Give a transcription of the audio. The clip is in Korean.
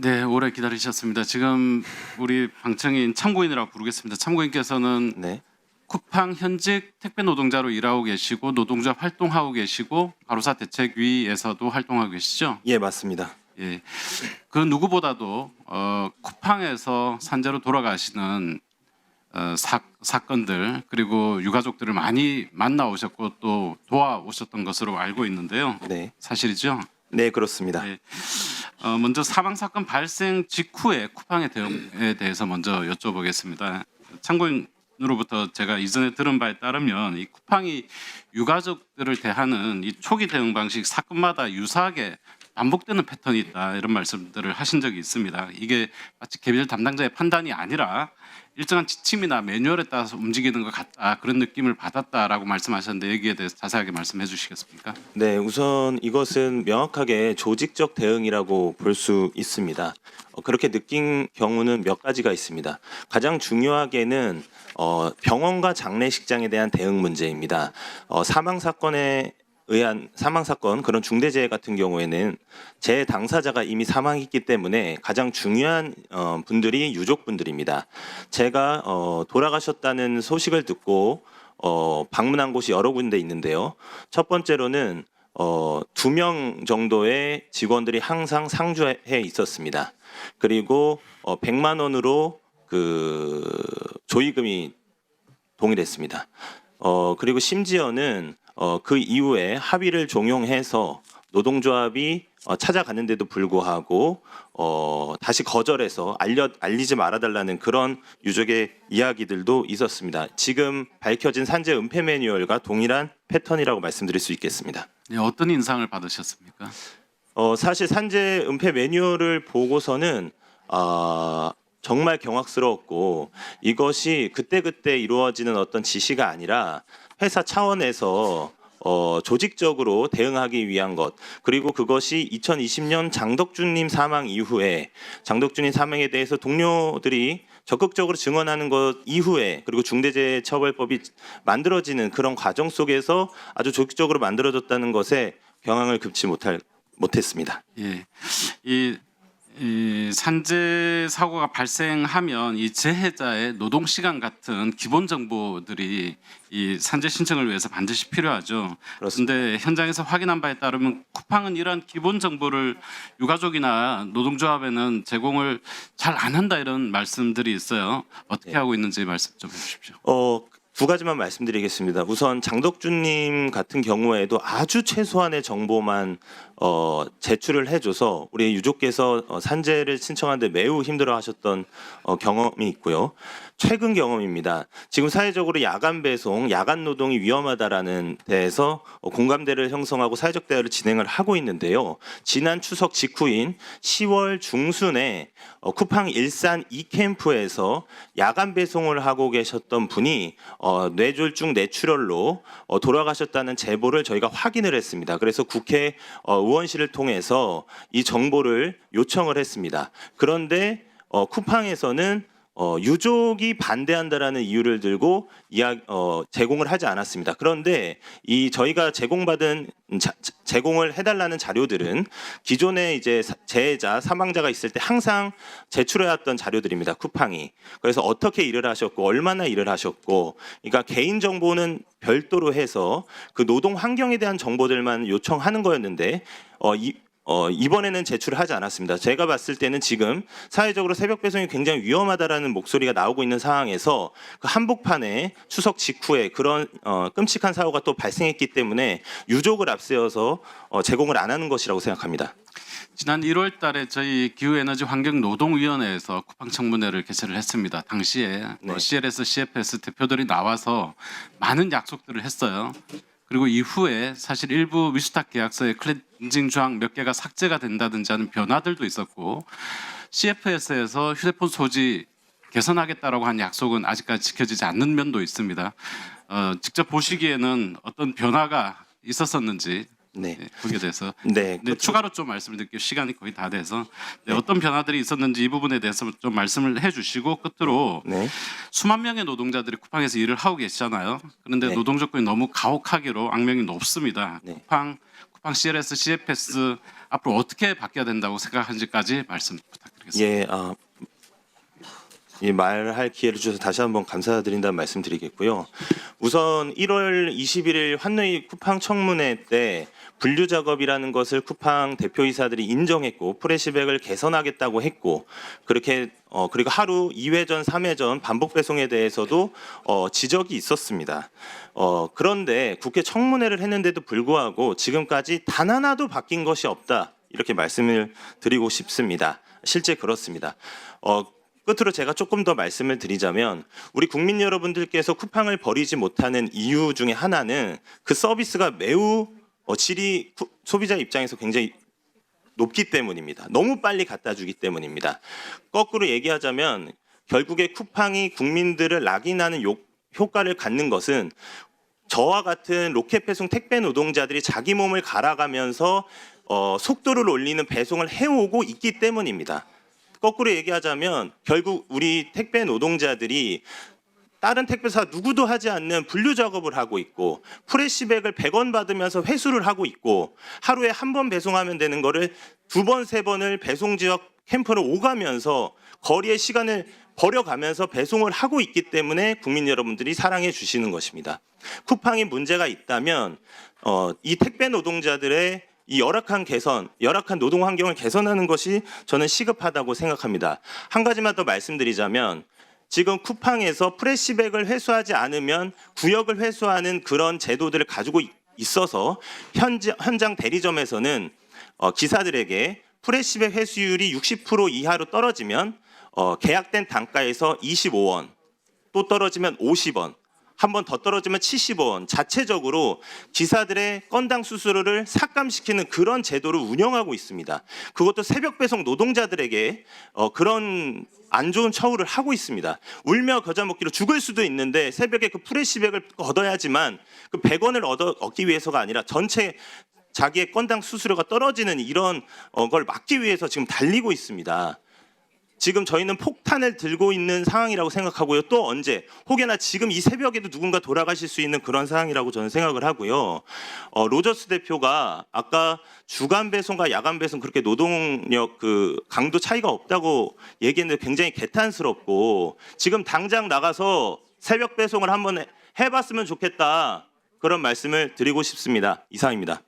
네, 오래 기다리셨습니다. 지금 우리 방청인 참고인이라고 부르겠습니다. 참고인께서는 네. 쿠팡 현직 택배 노동자로 일하고 계시고 노동조합 활동하고 계시고 바로사 대책위에서도 활동하고 계시죠? 예, 맞습니다. 예, 그 누구보다도 쿠팡에서 산재로 돌아가시는 사건들 그리고 유가족들을 많이 만나오셨고 또 도와오셨던 것으로 알고 있는데요. 네. 사실이죠? 네, 그렇습니다. 네. 먼저 사망 사건 발생 직후에 쿠팡의 대응에 대해서 먼저 여쭤보겠습니다. 참고인으로부터 제가 이전에 들은 바에 따르면 이 쿠팡이 유가족들을 대하는 이 초기 대응 방식 사건마다 유사하게 반복되는 패턴이 있다 이런 말씀들을 하신 적이 있습니다. 이게 마치 개별 담당자의 판단이 아니라 일정한 지침이나 매뉴얼에 따라서 움직이는 것 같다 그런 느낌을 받았다라고 말씀하셨는데 여기에 대해서 자세하게 말씀해 주시겠습니까? 네, 우선 이것은 명확하게 조직적 대응이라고 볼 수 있습니다. 그렇게 느낀 경우는 몇 가지가 있습니다. 가장 중요하게는 병원과 장례식장에 대한 대응 문제입니다. 사망 사건에 의한 사망 사건 그런 중대재해 같은 경우에는 재 당사자가 이미 사망했기 때문에 가장 중요한 분들이 유족분들입니다. 제가 돌아가셨다는 소식을 듣고 방문한 곳이 여러 군데 있는데요. 첫 번째로는 2명 정도의 직원들이 항상 상주해 있었습니다. 그리고 100만 원으로 그 조의금이 동일했습니다. 그리고 심지어는 그 이후에 합의를 종용해서 노동조합이 찾아갔는데도 불구하고 다시 거절해서 알리지 말아달라는 그런 유족의 이야기들도 있었습니다. 지금 밝혀진 산재 은폐 매뉴얼과 동일한 패턴이라고 말씀드릴 수 있겠습니다. 네, 어떤 인상을 받으셨습니까? 사실 산재 은폐 매뉴얼을 보고서는 정말 경악스러웠고 이것이 그때그때 이루어지는 어떤 지시가 아니라 회사 차원에서 조직적으로 대응하기 위한 것 그리고 그것이 2020년 장덕준님 사망 이후에 장덕준님 사망에 대해서 동료들이 적극적으로 증언하는 것 이후에 그리고 중대재해처벌법이 만들어지는 그런 과정 속에서 아주 조직적으로 만들어졌다는 것에 경악을 금치 못했습니다. 예, 이 산재 사고가 발생하면 이 재해자의 노동 시간 같은 기본 정보들이 이 산재 신청을 위해서 반드시 필요하죠. 그런데 현장에서 확인한 바에 따르면 쿠팡은 이러한 기본 정보를 유가족이나 노동조합에는 제공을 잘 안 한다 이런 말씀들이 있어요. 어떻게 하고 있는지 말씀 좀 해주십시오. 두 가지만 말씀드리겠습니다. 우선 장덕준님 같은 경우에도 아주 최소한의 정보만 제출을 해줘서 우리 유족께서 산재를 신청하는데 매우 힘들어하셨던 경험이 있고요. 최근 경험입니다. 지금 사회적으로 야간 배송, 야간 노동이 위험하다라는 데에서 공감대를 형성하고 사회적 대화를 진행을 하고 있는데요. 지난 추석 직후인 10월 중순에 쿠팡 일산 2캠프에서 야간 배송을 하고 계셨던 분이 뇌졸중 뇌출혈로 돌아가셨다는 제보를 저희가 확인을 했습니다. 그래서 국회 의원실을 통해서 이 정보를 요청을 했습니다. 그런데 쿠팡에서는 유족이 반대한다라는 이유를 들고 제공을 하지 않았습니다. 그런데 이 저희가 제공을 해달라는 자료들은 기존에 이제 재해자 사망자가 있을 때 항상 제출해왔던 자료들입니다. 쿠팡이. 그래서 어떻게 일을 하셨고 얼마나 일을 하셨고, 그러니까 개인 정보는 별도로 해서 그 노동 환경에 대한 정보들만 요청하는 거였는데 이번에는 제출을 하지 않았습니다. 제가 봤을 때는 지금 사회적으로 새벽 배송이 굉장히 위험하다라는 목소리가 나오고 있는 상황에서 그 한복판에 추석 직후에 그런 끔찍한 사고가 또 발생했기 때문에 유족을 앞세워서 제공을 안 하는 것이라고 생각합니다. 지난 1월 달에 저희 기후에너지환경노동위원회에서 쿠팡 청문회를 개최를 했습니다. 당시에 CLS, CFS 대표들이 나와서 많은 약속들을 했어요. 그리고 이후에 사실 일부 위스탁 계약서의 클렌징 조항 몇 개가 삭제가 된다든지 하는 변화들도 있었고 CFS에서 휴대폰 소지 개선하겠다라고 한 약속은 아직까지 지켜지지 않는 면도 있습니다. 직접 보시기에는 어떤 변화가 있었었는지 거기에 대해서 추가로 좀 말씀을 드릴게요. 시간이 거의 다 돼서 어떤 변화들이 있었는지 이 부분에 대해서 좀 말씀을 해주시고 끝으로 수만 명의 노동자들이 쿠팡에서 일을 하고 계시잖아요. 그런데 노동 조건이 너무 가혹하기로 악명이 높습니다. 쿠팡 CLS, CFS 앞으로 어떻게 바뀌어야 된다고 생각하는지까지 말씀 부탁드리겠습니다. 이 말할 기회를 주셔서 다시 한번 감사드린다는 말씀드리겠고요. 우선 1월 21일 환노위 쿠팡 청문회 때 분류 작업이라는 것을 쿠팡 대표이사들이 인정했고 프레시백을 개선하겠다고 했고 그렇게 그리고 하루 2회전, 3회전 반복 배송에 대해서도 지적이 있었습니다. 그런데 국회 청문회를 했는데도 불구하고 지금까지 단 하나도 바뀐 것이 없다. 이렇게 말씀을 드리고 싶습니다. 실제 그렇습니다. 끝으로 제가 조금 더 말씀을 드리자면 우리 국민 여러분들께서 쿠팡을 버리지 못하는 이유 중에 하나는 그 서비스가 매우 질이 소비자 입장에서 굉장히 높기 때문입니다. 너무 빨리 갖다 주기 때문입니다. 거꾸로 얘기하자면 결국에 쿠팡이 국민들을 낙인하는 효과를 갖는 것은 저와 같은 로켓 배송 택배 노동자들이 자기 몸을 갈아가면서 속도를 올리는 배송을 해오고 있기 때문입니다. 거꾸로 얘기하자면 결국 우리 택배 노동자들이 다른 택배사 누구도 하지 않는 분류 작업을 하고 있고 프레시백을 100원 받으면서 회수를 하고 있고 하루에 한 번 배송하면 되는 거를 2번, 3번을 배송 지역 캠프를 오가면서 거리의 시간을 버려가면서 배송을 하고 있기 때문에 국민 여러분들이 사랑해 주시는 것입니다. 쿠팡이 문제가 있다면 이 택배 노동자들의 이 열악한 노동 환경을 개선하는 것이 저는 시급하다고 생각합니다. 한 가지만 더 말씀드리자면 지금 쿠팡에서 프레시백을 회수하지 않으면 구역을 회수하는 그런 제도들을 가지고 있어서 현장 대리점에서는 기사들에게 프레시백 회수율이 60% 이하로 떨어지면 계약된 단가에서 25원, 또 떨어지면 50원, 한 번 더 떨어지면 75원 자체적으로 기사들의 건당 수수료를 삭감시키는 그런 제도를 운영하고 있습니다. 그것도 새벽 배송 노동자들에게 그런 안 좋은 처우를 하고 있습니다. 울며 겨자 먹기로 죽을 수도 있는데 새벽에 그 프레시백을 얻어야지만 그 100원을 얻기 위해서가 아니라 전체 자기의 건당 수수료가 떨어지는 이런 걸 막기 위해서 지금 달리고 있습니다. 지금 저희는 폭탄을 들고 있는 상황이라고 생각하고요. 또 언제 혹여나 지금 이 새벽에도 누군가 돌아가실 수 있는 그런 상황이라고 저는 생각을 하고요. 로저스 대표가 아까 주간 배송과 야간 배송 그렇게 노동력 그 강도 차이가 없다고 얘기했는데 굉장히 개탄스럽고 지금 당장 나가서 새벽 배송을 한번 해봤으면 좋겠다 그런 말씀을 드리고 싶습니다. 이상입니다.